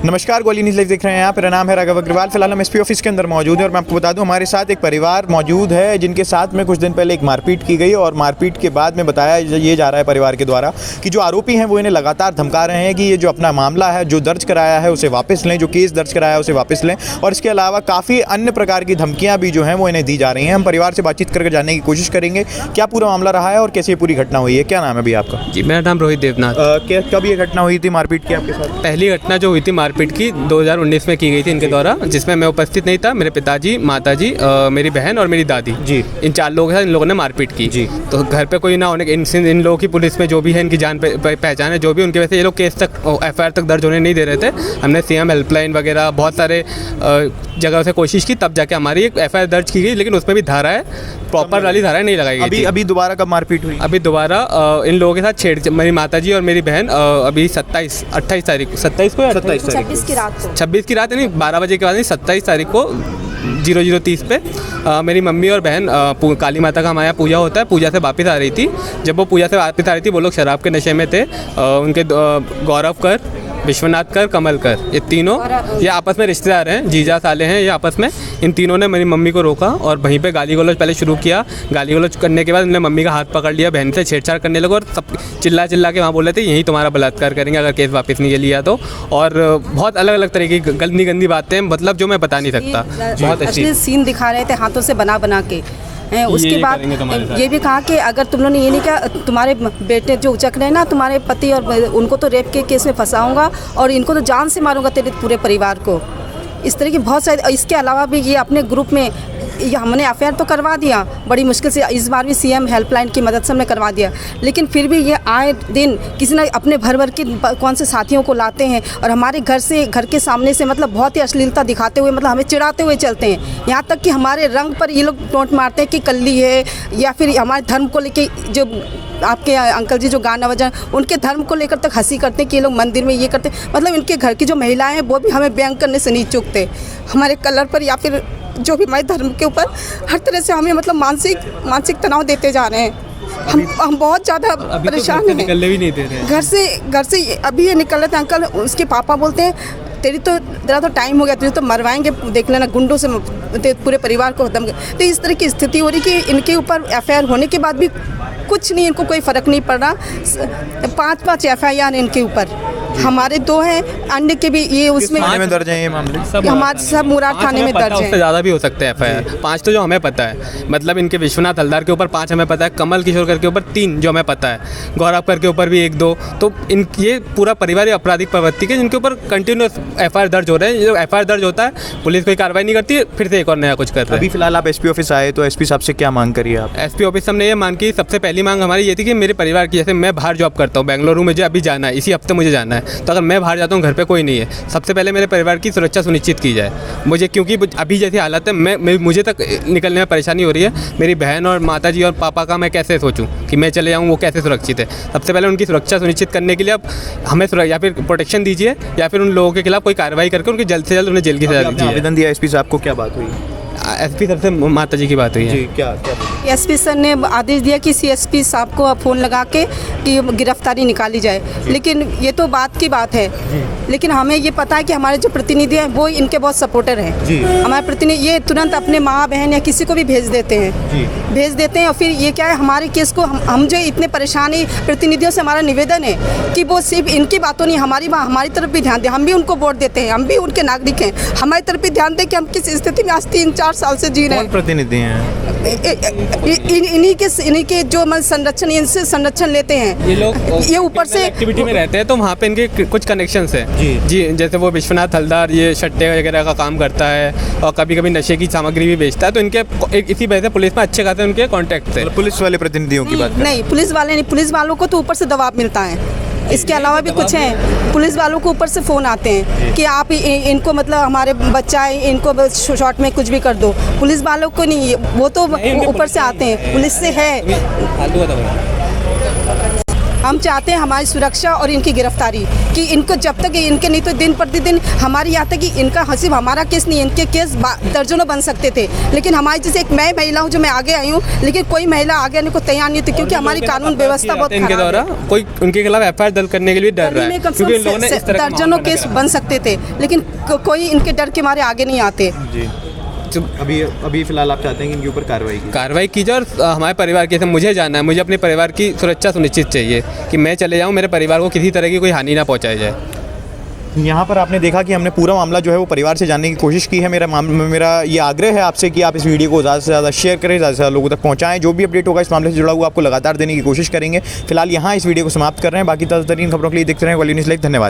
नमस्कार, गोली news live देख रहे हैं आप। मेरा नाम है राघव अग्रवाल। फिलहाल हम एसपी ऑफिस के अंदर मौजूद हैं और मैं आपको बता दूं हमारे साथ एक परिवार मौजूद है जिनके साथ में कुछ दिन पहले एक मारपीट की गई और मारपीट के बाद में बताया ये जा रहा है परिवार के द्वारा कि जो आरोपी हैं वो इन्हें लगातार धमका रहे हैं कि ये जो अपना मामला है जो दर्ज कराया है उसे वापस लें, जो केस दर्ज कराया है उसे वापस लें, और इसके अलावा काफ़ी अन्य प्रकार की धमकियाँ भी जो हैं वो इन्हें दी जा रही हैं। हम परिवार से बातचीत करके जानने की कोशिश करेंगे क्या पूरा मामला रहा है और कैसे ये पूरी घटना हुई है। क्या नाम है भैया आपका? जी, मेरा नाम रोहित देवनाथ। कब ये घटना हुई थी मारपीट की आपके साथ? पहली घटना जो हुई थी मारपीट की 2019 में की गई थी इनके द्वारा, जिसमें मैं उपस्थित नहीं था। मेरे पिताजी, माताजी, मेरी बहन और मेरी दादी जी, इन 4 लोगों के साथ इन लोगों ने मारपीट की जी। तो घर पे कोई ना होने के इन लोगों की पुलिस में जो भी है इनकी जान पहचान है जो भी, उनके वजह से ये लोग केस तक FIR तक दर्ज होने नहीं दे रहे थे। हमने CM हेल्पलाइन वगैरह बहुत सारे जगह से कोशिश की, तब जाके हमारी एक FIR दर्ज की गई, लेकिन उसमें भी धारा है प्रॉपर वाली धारा नहीं लगाई गई। अभी दोबारा कब मारपीट हुई? अभी दोबारा इन लोगों के साथ मेरी माताजी और मेरी बहन अभी 28 तारीख 27 को या 26 की रात को 26 की रात यानी 12 बजे के बाद 27 तारीख को 00:30 पे मेरी मम्मी और बहन काली माता का हमारे यहाँ पूजा होता है, पूजा से वापस आ रही थी। जब वो पूजा से वापस आ रही थी वो लोग शराब के नशे में थे। उनके गौरव कर, विश्वनाथ कर, कमल कर, ये तीनों ये आपस में रिश्तेदार हैं, जीजा साले हैं ये आपस में। इन तीनों ने मेरी मम्मी को रोका और वहीं पे गाली गलौज पहले शुरू किया। गाली गलौज करने के बाद उन्होंने मम्मी का हाथ पकड़ लिया, बहन से छेड़छाड़ करने लगे और सब चिल्ला के वहाँ बोले थे यहीं तुम्हारा बलात्कार करेंगे अगर केस वापस नहीं लिया तो। और बहुत अलग अलग तरह की गंदी बातें, मतलब जो मैं बता नहीं सकता। बहुत अच्छी सीन दिखा रहे थे हाथों से बना के। उसके बाद ये भी कहा कि अगर तुम लोगों ने ये नहीं किया, तुम्हारे बेटे जो उचक रहे हैं ना, तुम्हारे पति और उनको तो रेप के केस में फंसाऊंगा और इनको तो जान से मारूंगा तेरे पूरे परिवार को। इस तरह की बहुत सारी, इसके अलावा भी ये अपने ग्रुप में ये हमने FIR तो करवा दिया बड़ी मुश्किल से, इस बार भी CM हेल्पलाइन की मदद से हमने करवा दिया, लेकिन फिर भी ये आए दिन किसी ना अपने भर के कौन से साथियों को लाते हैं और हमारे घर के सामने से मतलब बहुत ही अश्लीलता दिखाते हुए, मतलब हमें चिढ़ाते हुए चलते हैं। यहाँ तक कि हमारे रंग पर ये लोग टोंट मारते हैं कि कल्ली है, या फिर हमारे धर्म को लेके जो आपके अंकल जी जो गाना बजा उनके धर्म को लेकर तक हंसी करते हैं कि ये लोग मंदिर में ये करते, मतलब इनके घर की जो महिलाएं हैं वो भी हमें व्यंग करने से नहीं चूकते। हमारे कलर पर या फिर जो भी हमारे धर्म के ऊपर हर तरह से हमें मतलब मानसिक तनाव देते जा रहे हैं। हम बहुत ज़्यादा परेशान हैं। निकलने भी नहीं दे रहे घर से अभी ये निकल रहे थे अंकल, उसके पापा बोलते हैं तेरा तो टाइम हो गया, तुझे तो मरवाएंगे, देख लेना गुंडों से पूरे परिवार को खत्म कर। तो इस तरह की स्थिति हो रही कि इनके ऊपर FIR होने के बाद भी कुछ नहीं, इनको कोई फ़र्क नहीं पड़ रहा। 5 FIR इनके ऊपर, हमारे 2 हैं, अन्य के भी ये उसमें में दर्ज हैं ये मामले। हमारे सब मुराद थाने में दर्ज है। उससे ज़्यादा भी हो सकते हैं FIR। 5 तो जो हमें पता है, मतलब इनके विश्वनाथ हलदार के ऊपर 5 हमें पता है, कमल किशोर कर के ऊपर 3 जो हमें पता है, गौरव कर के ऊपर भी 1-2। तो ये पूरा परिवार आपराधिक प्रवृत्ति के जिनके ऊपर कंटिन्यूस FIR दर्ज हो रहे हैं। जो FIR दर्ज होता है पुलिस कोई कार्रवाई नहीं करती, फिर से एक और नया कुछ कर रहा है। अभी फिलहाल आप SP ऑफिस आए तो SP साहब से क्या मांग करिए आप? SP ऑफिस हमने ये मांग की, सबसे पहली मांग हमारी ये थी कि मेरे परिवार की, जैसे मैं बाहर जॉब करता हूँ बेंगलुरु, मुझे अभी जाना है, इसी हफ्ते मुझे जाना है, तो अगर मैं बाहर जाता हूँ घर पे कोई नहीं है, सबसे पहले मेरे परिवार की सुरक्षा सुनिश्चित की जाए मुझे, क्योंकि अभी जैसी हालत है मुझे तक निकलने में परेशानी हो रही है। मेरी बहन और माताजी और पापा का मैं कैसे सोचूं कि मैं चले जाऊँ, वो कैसे सुरक्षित है। सबसे पहले उनकी सुरक्षा सुनिश्चित करने के लिए अब हमें या फिर प्रोटेक्शन दीजिए या फिर उन लोगों के खिलाफ कोई कार्रवाई करके उनकी जल्द से जल्द उन्हें जेल की सजा दीजिए। आवेदन दिया SP साहब को, क्या बात हुई? SP सर से माताजी की बात हुई है। जी, क्या SP सर ने आदेश दिया कि CSP साहब को फ़ोन लगा के कि गिरफ्तारी निकाली जाए, लेकिन ये तो बात की बात है, लेकिन हमें ये पता है कि हमारे जो प्रतिनिधि हैं वो इनके बहुत सपोर्टर हैं। हमारे प्रतिनिधि ये तुरंत अपने माँ बहन या किसी को भी भेज देते हैं और फिर ये क्या है, हमारे केस को हम जो इतने परेशानी, प्रतिनिधियों से हमारा निवेदन है कि वो सिर्फ इनकी बातों नहीं, हमारी तरफ भी ध्यान दें। हम भी उनको वोट देते हैं, हम भी उनके नागरिक हैं, हमारी तरफ भी ध्यान दें कि हम किस स्थिति में आज 3-4 साल से जी रहे हैं। प्रतिनिधि हैं इन्हीं के जो संरक्षण, इनसे संरक्षण लेते हैं ये लोग। ये ऊपर से एक्टिविटी में रहते हैं तो वहाँ पे इनके कुछ कनेक्शंस हैं जी, जैसे वो विश्वनाथ हलदार ये सट्टे वगैरह का काम करता है और कभी कभी नशे की सामग्री भी बेचता है, तो इनके इसी वजह से पुलिस में अच्छे खासे उनके कॉन्टैक्ट है। पुलिस वाले प्रतिनिधियों की बात नहीं, पुलिस वाले नहीं, पुलिस वालों को तो ऊपर से दबाव मिलता है। इसके अलावा भी कुछ हैं, पुलिस वालों को ऊपर से फ़ोन आते हैं कि आप इनको मतलब हमारे बच्चा है, इनको शॉर्ट में कुछ भी कर दो। पुलिस वालों को नहीं, वो तो ऊपर से आते हैं, पुलिस से है। हम चाहते हैं हमारी सुरक्षा और इनकी गिरफ्तारी, कि इनको जब तक इनके नहीं तो दिन प्रतिदिन हमारी यहाँ तक कि इनका सिर्फ हमारा केस नहीं, इनके केस दर्जनों बन सकते थे, लेकिन हमारी जैसे एक मैं महिला हूँ जो मैं आगे आई हूँ, लेकिन कोई महिला आगे आने को तैयार नहीं थी, क्योंकि हमारी कानून व्यवस्था बहुत इनके द्वारा कोई उनके खिलाफ एफआईआर दर्ज करने के लिए डर रहा है, क्योंकि इन लोगों ने इस तरह का दर्जनों केस बन सकते थे, लेकिन कोई इनके डर के मारे आगे नहीं आते। जी अभी फिलहाल आप चाहते हैं कि इनके ऊपर कार्रवाई की जाए और हमारे परिवार के, मुझे जाना है, मुझे अपने परिवार की सुरक्षा सुनिश्चित चाहिए कि मैं चले जाऊँ, मेरे परिवार को किसी तरह की कोई हानि ना पहुँचाई जाए। यहाँ पर आपने देखा कि हमने पूरा मामला जो है वो परिवार से जानने की कोशिश की है। मेरा ये आग्रह है आपसे कि आप इस वीडियो को ज़्यादा से ज़्यादा शेयर करें, ज़्यादा से ज़्यादा लोगों तक पहुँचाएं। जो भी अपडेट होगा इस मामले से जुड़ा हुआ आपको लगातार देने की कोशिश करेंगे। फिलहाल यहाँ इस वीडियो को समाप्त कर रहे हैं। बाकी ताज़ा तरीन खबरों के लिए देखते रहें वली न्यूज़ लाइव। धन्यवाद।